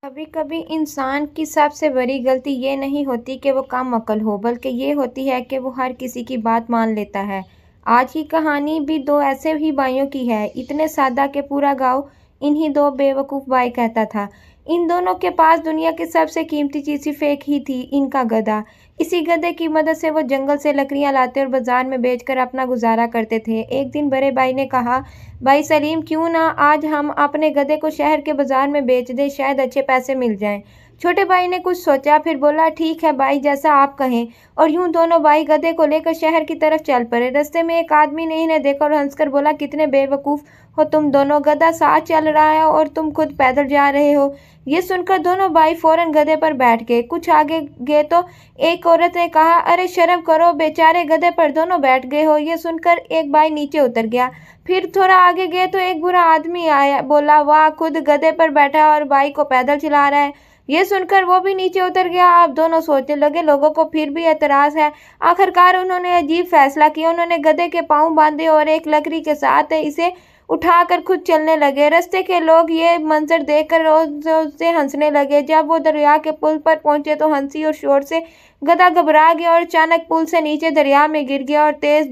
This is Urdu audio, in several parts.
کبھی کبھی انسان کی سب سے بڑی غلطی یہ نہیں ہوتی کہ وہ کم عقل ہو، بلکہ یہ ہوتی ہے کہ وہ ہر کسی کی بات مان لیتا ہے۔ آج کی کہانی بھی دو ایسے ہی بھائیوں کی ہے، اتنے سادہ کہ پورا گاؤں انہیں دو بے وقوف بھائی کہتا تھا۔ ان دونوں کے پاس دنیا کی سب سے قیمتی چیز صرف ایک ہی تھی، ان کا گدھا۔ اسی گدھے کی مدد سے وہ جنگل سے لکڑیاں لاتے اور بازار میں بیچ کر اپنا گزارا کرتے تھے۔ ایک دن بڑے بھائی نے کہا، بھائی سلیم، کیوں نہ آج ہم اپنے گدھے کو شہر کے بازار میں بیچ دیں، شاید اچھے پیسے مل جائیں۔ چھوٹے بھائی نے کچھ سوچا، پھر بولا، ٹھیک ہے بھائی، جیسا آپ کہیں۔ اور یوں دونوں بھائی گدھے کو لے کر شہر کی طرف چل پڑے۔ راستے میں ایک آدمی نے انہیں دیکھا اور ہنس کر بولا، کتنے بے وقوف ہو تم دونوں، گدھا ساتھ چل رہا ہے اور تم خود پیدل جا رہے ہو۔ یہ سن کر دونوں بھائی فوراً گدھے پر بیٹھ گئے۔ کچھ آگے گئے تو ایک عورت نے کہا، ارے شرم کرو، بیچارے گدھے پر دونوں بیٹھ گئے ہو۔ یہ سن کر ایک بھائی نیچے اتر گیا۔ پھر تھوڑا آگے گئے تو ایک برا آدمی آیا، بولا، واہ، خود گدھے پر بیٹھا ہے اور بھائی کو پیدل چلا رہا ہے۔ یہ سن کر وہ بھی نیچے اتر گیا۔ اب دونوں سوچنے لگے، لوگوں کو پھر بھی اعتراض ہے۔ آخرکار انہوں نے عجیب فیصلہ کیا، انہوں نے گدھے کے پاؤں باندھے اور ایک لکڑی کے ساتھ اسے اٹھا کر خود چلنے لگے۔ راستے کے لوگ یہ منظر دیکھ کر زور زور سے ہنسنے لگے۔ جب وہ دریا کے پل پر پہنچے تو ہنسی اور شور سے گدھا گھبرا گیا اور اچانک پل سے نیچے دریا میں گر گیا اور تیز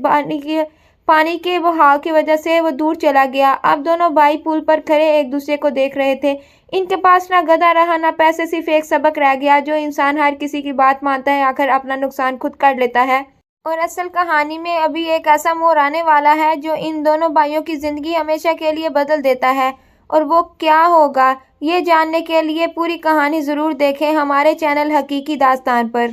پانی کے بہاؤ کی وجہ سے وہ دور چلا گیا۔ اب دونوں بھائی پل پر کھڑے ایک دوسرے کو دیکھ رہے تھے۔ ان کے پاس نہ گدھا رہا نہ پیسے، صرف ایک سبق رہ گیا، جو انسان ہر کسی کی بات مانتا ہے آخر اپنا نقصان خود کر لیتا ہے۔ اور اصل کہانی میں ابھی ایک ایسا موڑ آنے والا ہے جو ان دونوں بھائیوں کی زندگی ہمیشہ کے لیے بدل دیتا ہے، اور وہ کیا ہوگا، یہ جاننے کے لیے پوری کہانی ضرور دیکھیں ہمارے چینل حقیقی داستان پر۔